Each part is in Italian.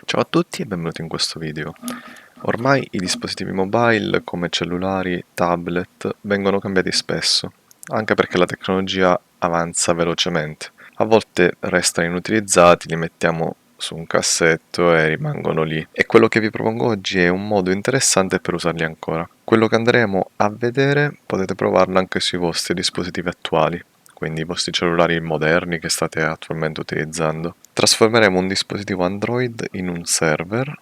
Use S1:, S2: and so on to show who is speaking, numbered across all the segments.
S1: Ciao a tutti e benvenuti in questo video. Ormai i dispositivi mobile come cellulari, tablet vengono cambiati spesso, anche perché la tecnologia avanza velocemente. A volte restano inutilizzati, li mettiamo su un cassetto e rimangono lì. E quello che vi propongo oggi è un modo interessante per usarli ancora. Quello che andremo a vedere potete provarlo anche sui vostri dispositivi attuali, quindi i vostri cellulari moderni che state attualmente utilizzando. Trasformeremo un dispositivo Android in un server,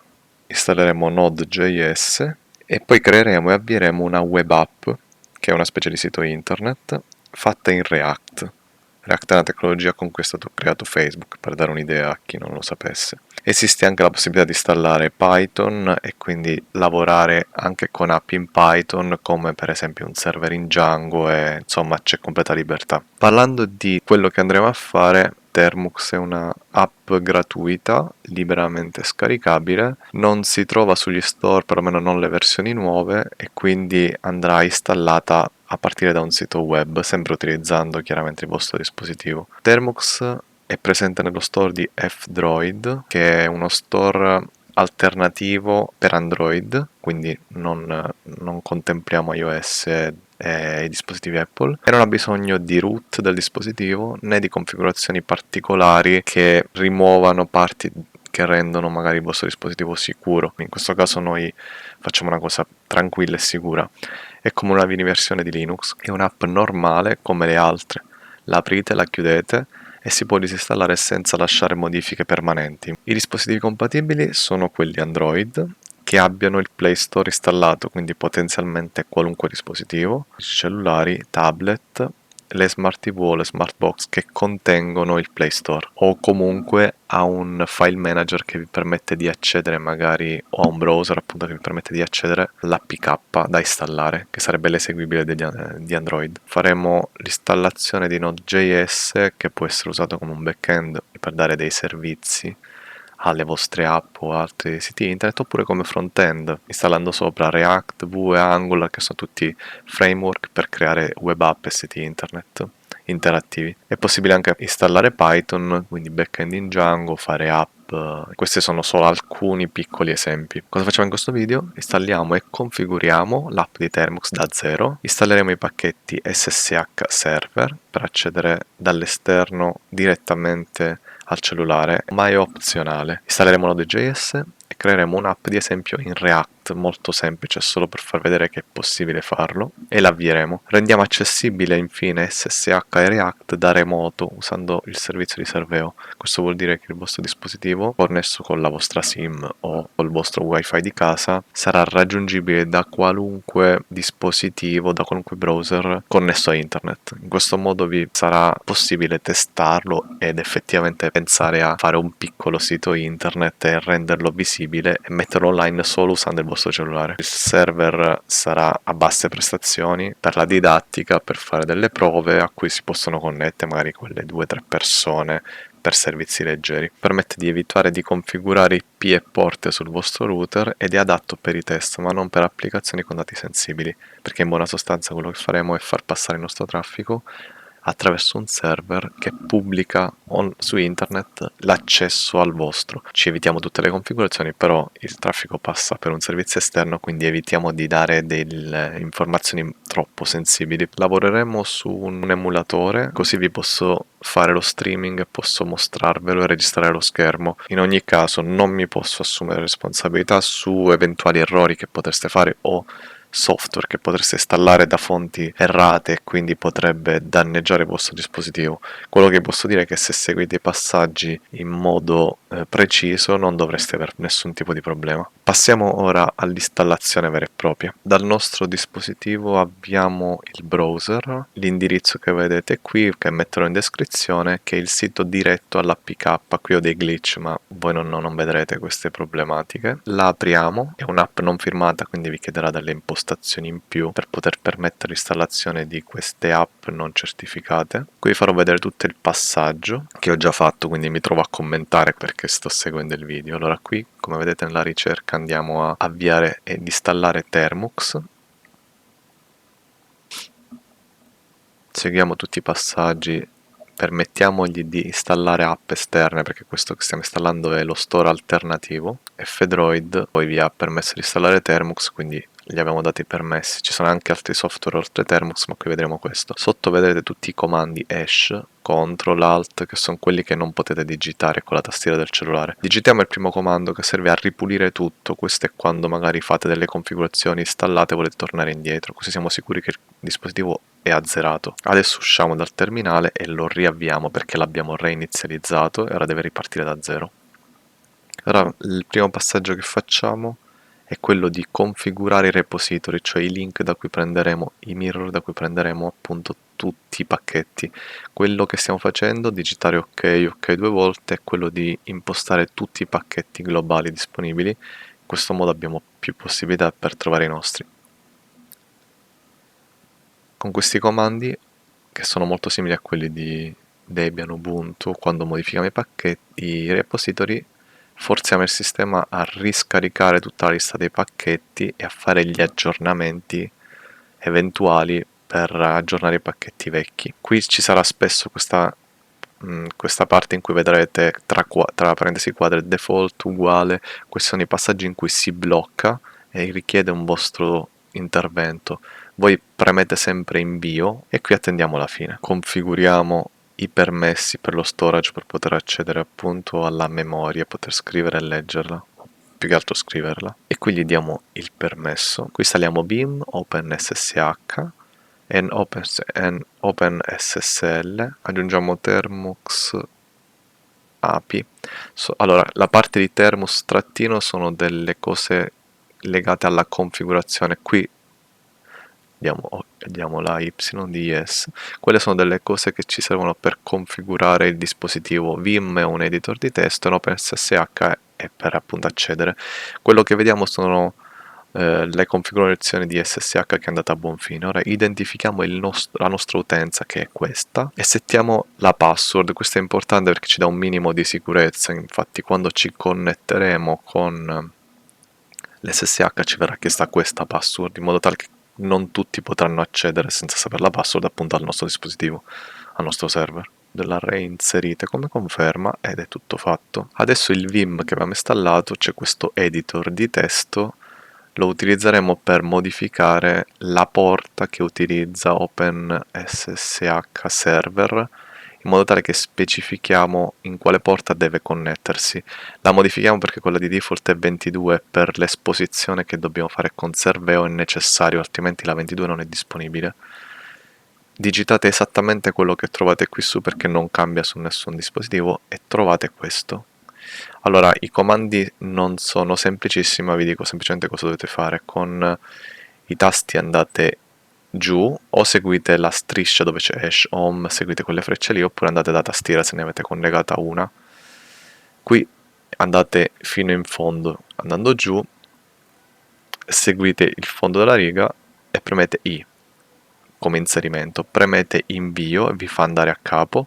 S1: installeremo Node.js e poi creeremo e avvieremo una web app, che è una specie di sito internet, fatta in React. React è una tecnologia con cui è stato creato Facebook, per dare un'idea a chi non lo sapesse. Esiste anche la possibilità di installare Python e quindi lavorare anche con app in Python, come per esempio un server in Django, e insomma c'è completa libertà. Parlando di quello che andremo a fare, Termux è una app gratuita, liberamente scaricabile, non si trova sugli store, perlomeno non le versioni nuove, e quindi andrà installata a partire da un sito web, sempre utilizzando chiaramente il vostro dispositivo. Termux è presente nello store di F-Droid, che è uno store alternativo per Android, quindi non contempliamo iOS e i dispositivi Apple, e non ha bisogno di root del dispositivo né di configurazioni particolari che rimuovano parti che rendono magari il vostro dispositivo sicuro. In questo caso noi facciamo una cosa tranquilla e sicura. È come una mini versione di Linux, è un'app normale come le altre. La aprite, la chiudete e si può disinstallare senza lasciare modifiche permanenti. I dispositivi compatibili sono quelli Android che abbiano il Play Store installato, quindi potenzialmente qualunque dispositivo, cellulari, tablet, le smart TV o le smart box che contengono il Play Store, o comunque a un file manager che vi permette di accedere magari, o a un browser appunto che vi permette di accedere all'APK da installare, che sarebbe l'eseguibile di Android. Faremo l'installazione di Node.js, che può essere usato come un backend per dare dei servizi alle vostre app o altri siti internet, oppure come front-end, installando sopra React, Vue, Angular, che sono tutti framework per creare web app e siti internet interattivi. È possibile anche installare Python, quindi backend in Django, fare app. Questi sono solo alcuni piccoli esempi. Cosa facciamo in questo video? Installiamo e configuriamo l'app di Termux da zero, installeremo i pacchetti SSH Server per accedere dall'esterno direttamente al cellulare, ma è opzionale. Installeremo Node.js e creeremo un'app di esempio in React, molto semplice, solo per far vedere che è possibile farlo, e l'avvieremo. Rendiamo accessibile infine SSH e React da remoto usando il servizio di Serveo. Questo vuol dire che il vostro dispositivo, connesso con la vostra SIM o col vostro wifi di casa, sarà raggiungibile da qualunque dispositivo, da qualunque browser connesso a internet. In questo modo vi sarà possibile testarlo ed effettivamente pensare a fare un piccolo sito internet e renderlo visibile e metterlo online solo usando il vostro cellulare. Il server sarà a basse prestazioni per la didattica, per fare delle prove a cui si possono connettere magari quelle 2-3 persone per servizi leggeri. Permette di evitare di configurare IP e porte sul vostro router ed è adatto per i test, ma non per applicazioni con dati sensibili, perché in buona sostanza quello che faremo è far passare il nostro traffico attraverso un server che pubblica su internet l'accesso al vostro. Ci evitiamo tutte le configurazioni, però il traffico passa per un servizio esterno, quindi evitiamo di dare delle informazioni troppo sensibili. Lavoreremo su un emulatore, così vi posso fare lo streaming e posso mostrarvelo e registrare lo schermo. In ogni caso non mi posso assumere responsabilità su eventuali errori che potreste fare o software che potreste installare da fonti errate e quindi potrebbe danneggiare il vostro dispositivo. Quello che posso dire è che se seguite i passaggi in modo preciso non dovreste avere nessun tipo di problema. Passiamo ora all'installazione vera e propria. Dal nostro dispositivo abbiamo il browser, l'indirizzo che vedete qui, che metterò in descrizione, che è il sito diretto all'APK. Qui ho dei glitch, ma voi non vedrete queste problematiche. La apriamo, è un'app non firmata, quindi vi chiederà delle impostazioni in più per poter permettere l'installazione di queste app non certificate. Qui vi farò vedere tutto il passaggio che ho già fatto, quindi mi trovo a commentare perché sto seguendo il video. Allora qui, come vedete nella ricerca, andiamo a avviare ed installare Termux. Seguiamo tutti i passaggi permettiamogli di installare app esterne, perché questo che stiamo installando è lo store alternativo. F-Droid poi vi ha permesso di installare Termux, quindi gli abbiamo dato i permessi. Ci sono anche altri software oltre Termux, ma qui vedremo questo. Sotto vedete tutti i comandi hash, control, alt, che sono quelli che non potete digitare con la tastiera del cellulare. Digitiamo il primo comando che serve a ripulire tutto. Questo è quando magari fate delle configurazioni installate e volete tornare indietro, così siamo sicuri che il dispositivo è azzerato. Adesso usciamo dal terminale e lo riavviamo perché l'abbiamo reinizializzato e ora deve ripartire da zero. Ora il primo passaggio che facciamo è quello di configurare i repository, cioè i link da cui prenderemo, i mirror da cui prenderemo appunto tutti i pacchetti. Quello che stiamo facendo, digitare ok 2 volte, è quello di impostare tutti i pacchetti globali disponibili. In questo modo abbiamo più possibilità per trovare i nostri. Con questi comandi, che sono molto simili a quelli di Debian, Ubuntu, quando modifichiamo i pacchetti, i repository, forziamo il sistema a riscaricare tutta la lista dei pacchetti e a fare gli aggiornamenti eventuali per aggiornare i pacchetti vecchi. Qui ci sarà spesso questa parte in cui vedrete tra parentesi quadre default uguale. Questi sono i passaggi in cui si blocca e richiede un vostro intervento. Voi premete sempre invio e qui attendiamo la fine. Configuriamo i permessi per lo storage per poter accedere appunto alla memoria, poter scrivere e leggerla, più che altro scriverla. E qui gli diamo il permesso. Qui installiamo Vim, OpenSSH e OpenSSL, aggiungiamo Termux API. Allora, la parte di Termux trattino sono delle cose legate alla configurazione. Qui diamo la Y di yes. Quelle sono delle cose che ci servono per configurare il dispositivo. Vim è un editor di testo e OpenSSH è per appunto accedere. Quello che vediamo sono le configurazioni di SSH che è andata a buon fine. Ora identifichiamo la nostra utenza, che è questa, e settiamo la password. Questo è importante perché ci dà un minimo di sicurezza. Infatti quando ci connetteremo con l'SSH ci verrà chiesta questa password, in modo tale che non tutti potranno accedere senza sapere la password appunto al nostro dispositivo, al nostro server. La reinserite come conferma ed è tutto fatto. Adesso il Vim che abbiamo installato, c'è questo editor di testo, lo utilizzeremo per modificare la porta che utilizza OpenSSH Server, in modo tale che specifichiamo in quale porta deve connettersi. La modifichiamo perché quella di default è 22, per l'esposizione che dobbiamo fare con Serveo è necessario, altrimenti la 22 non è disponibile. Digitate esattamente quello che trovate qui su perché non cambia su nessun dispositivo e trovate questo. Allora, i comandi non sono semplicissimi, ma vi dico semplicemente cosa dovete fare. Con i tasti andate giù o seguite la striscia dove c'è hash home, seguite quelle frecce lì, oppure andate da tastiera se ne avete collegata una. Qui andate fino in fondo, andando giù, seguite il fondo della riga e premete I come inserimento, premete invio e vi fa andare a capo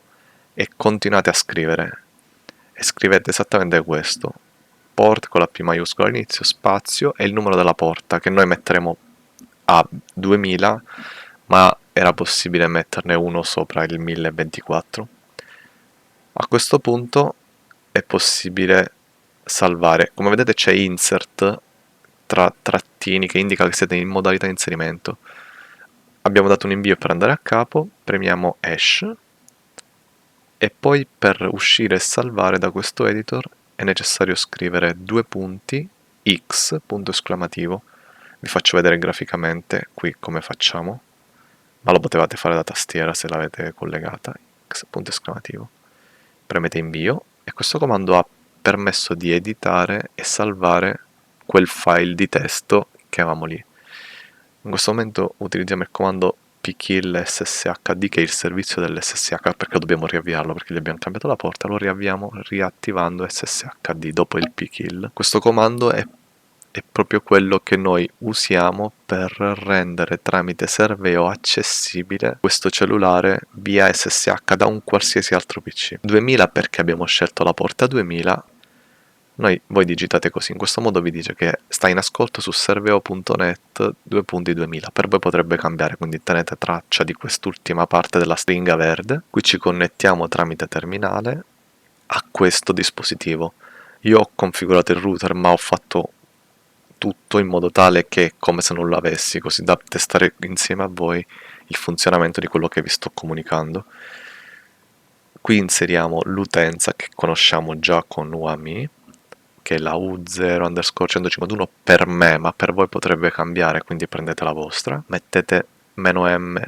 S1: e continuate a scrivere. E scrivete esattamente questo: port con la P maiuscola all'inizio, spazio e il numero della porta, che noi metteremo a 2000, ma era possibile metterne uno sopra il 1024. A questo punto è possibile salvare. Come vedete c'è insert tra trattini che indica che siete in modalità inserimento. Abbiamo dato un invio per andare a capo, premiamo hash e poi per uscire e salvare da questo editor è necessario scrivere due punti x punto esclamativo. Vi faccio vedere graficamente qui come facciamo, ma lo potevate fare da tastiera se l'avete collegata. X punto esclamativo, premete invio e questo comando ha permesso di editare e salvare quel file di testo che avevamo lì. In questo momento utilizziamo il comando pkill sshd, che è il servizio dell'SSH, perché dobbiamo riavviarlo, perché gli abbiamo cambiato la porta. Lo riavviamo riattivando sshd dopo il pkill. Questo comando è proprio quello che noi usiamo per rendere tramite Serveo accessibile questo cellulare via SSH da un qualsiasi altro PC. 2000 perché abbiamo scelto la porta 2000, Voi digitate così, in questo modo vi dice che sta in ascolto su serveo.net 2.2000. Per voi potrebbe cambiare, quindi tenete traccia di quest'ultima parte della stringa verde. Qui ci connettiamo tramite terminale a questo dispositivo. Io ho configurato il router, ma ho fatto tutto in modo tale che è come se non l'avessi, così da testare insieme a voi il funzionamento di quello che vi sto comunicando. Qui inseriamo l'utenza che conosciamo già con UAMI, che è la U0_151 per me, ma per voi potrebbe cambiare, quindi prendete la vostra. Mettete "-m"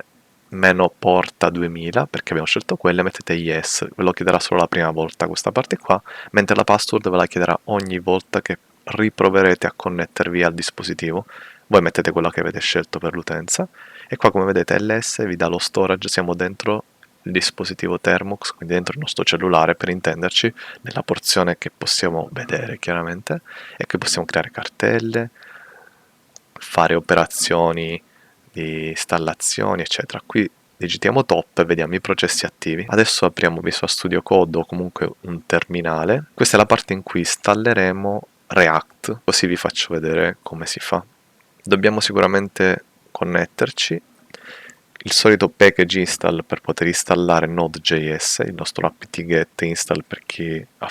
S1: -porta 2000, perché abbiamo scelto quella, e mettete yes, ve lo chiederà solo la prima volta questa parte qua, mentre la password ve la chiederà ogni volta che riproverete a connettervi al dispositivo. Voi mettete quella che avete scelto per l'utenza, e qua come vedete ls vi dà lo storage, siamo dentro il dispositivo Thermux, quindi dentro il nostro cellulare per intenderci, nella porzione che possiamo vedere chiaramente, e qui possiamo creare cartelle, fare operazioni di installazioni eccetera. Qui digitiamo top e vediamo i processi attivi. Adesso apriamo Visual Studio Code o comunque un terminale. Questa è la parte in cui installeremo React, così vi faccio vedere come si fa. Dobbiamo sicuramente connetterci, il solito package install per poter installare Node.js, il nostro apt-get install per chi ha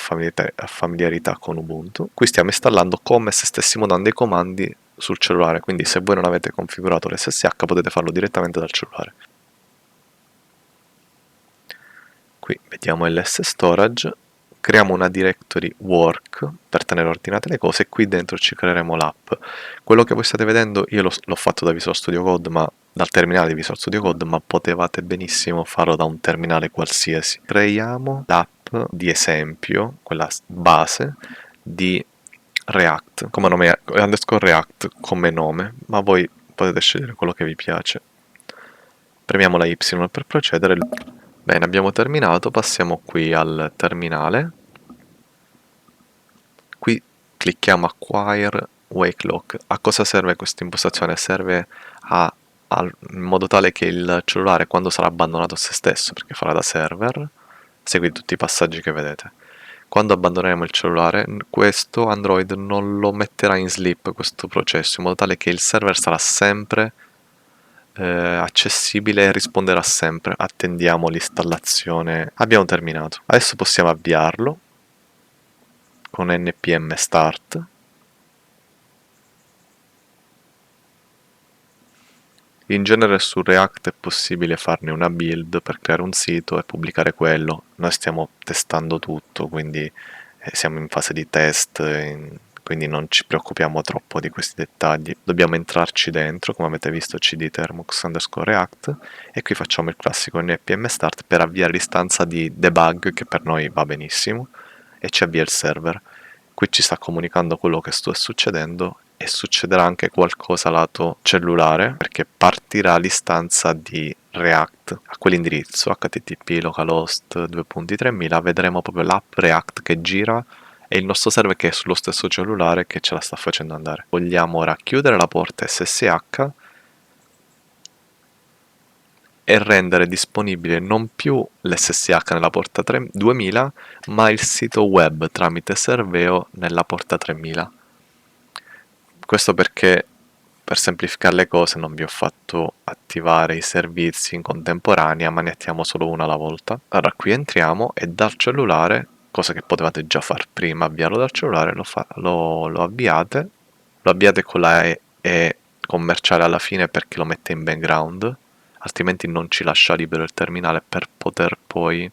S1: familiarità con Ubuntu. Qui stiamo installando come se stessimo dando i comandi sul cellulare, quindi se voi non avete configurato l'SSH potete farlo direttamente dal cellulare. Qui vediamo ls storage, creiamo una directory work per tenere ordinate le cose, e qui dentro ci creeremo l'app. Quello che voi state vedendo io l'ho fatto da Visual Studio Code, ma dal terminale di Visual Studio Code, ma potevate benissimo farlo da un terminale qualsiasi. Creiamo l'app di esempio, quella base di React, come nome _React come nome, ma voi potete scegliere quello che vi piace. Premiamo la Y per procedere. Bene, abbiamo terminato, passiamo qui al terminale. Qui clicchiamo Acquire Wake Lock. A cosa serve questa impostazione? Serve in modo tale che il cellulare, quando sarà abbandonato a se stesso, perché farà da server, segui tutti i passaggi che vedete. Quando abbandoneremo il cellulare, questo Android non lo metterà in sleep, questo processo, in modo tale che il server sarà sempre accessibile e risponderà sempre. Attendiamo l'installazione. Abbiamo terminato. Adesso possiamo avviarlo con npm start. In genere su React è possibile farne una build per creare un sito e pubblicare quello. Noi stiamo testando tutto, quindi siamo in fase di test, quindi non ci preoccupiamo troppo di questi dettagli. Dobbiamo entrarci dentro, come avete visto cd Thermux_React, e qui facciamo il classico npm start per avviare l'istanza di debug, che per noi va benissimo, e ci avvia il server. Qui ci sta comunicando quello che sta succedendo, e succederà anche qualcosa lato cellulare, perché partirà l'istanza di React a quell'indirizzo http localhost 2.3000. Vedremo proprio l'app React che gira e il nostro server che è sullo stesso cellulare che ce la sta facendo andare. Vogliamo ora chiudere la porta SSH e rendere disponibile non più l'SSH nella porta 2000, ma il sito web tramite Serveo nella porta 3000. Questo perché, per semplificare le cose, non vi ho fatto attivare i servizi in contemporanea, ma ne attiviamo solo una alla volta. Allora qui entriamo e dal cellulare, cosa che potevate già fare prima, avviarlo dal cellulare, lo avviate con la E commerciale alla fine perché lo mette in background, altrimenti non ci lascia libero il terminale per poter poi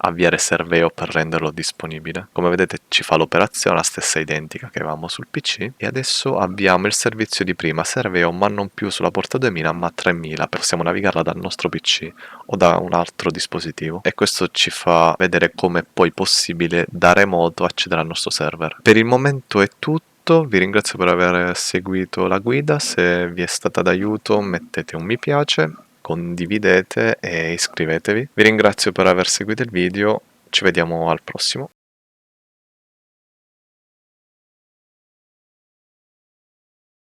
S1: avviare Serveo per renderlo disponibile. Come vedete ci fa l'operazione la stessa identica che avevamo sul PC, e adesso avviamo il servizio di prima, Serveo, ma non più sulla porta 2000 ma 3000, possiamo navigarla dal nostro PC o da un altro dispositivo, e questo ci fa vedere come è poi possibile da remoto accedere al nostro server. Per il momento è tutto. Vi ringrazio per aver seguito la guida. Se vi è stata d'aiuto mettete un mi piace, condividete e iscrivetevi. Vi ringrazio per aver seguito il video, ci vediamo al prossimo.